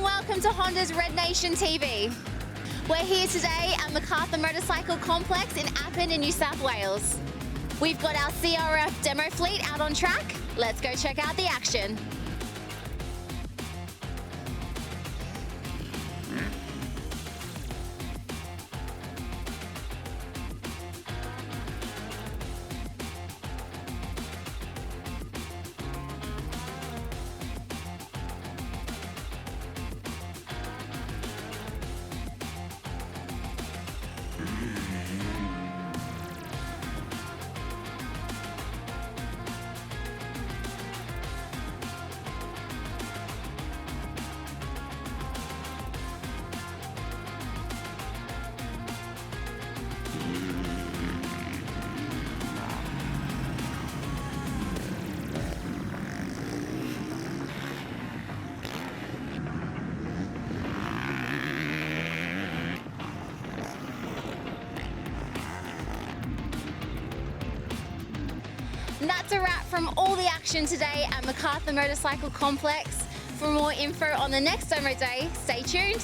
welcome to Honda's Red Nation TV. We're here today at MacArthur Motorcycle Complex in Appin in New South Wales. We've got our CRF demo fleet out on track. Let's go check out the action. And that's a wrap from all the action today at MacArthur Motorcycle Complex. For more info on the next demo day, stay tuned.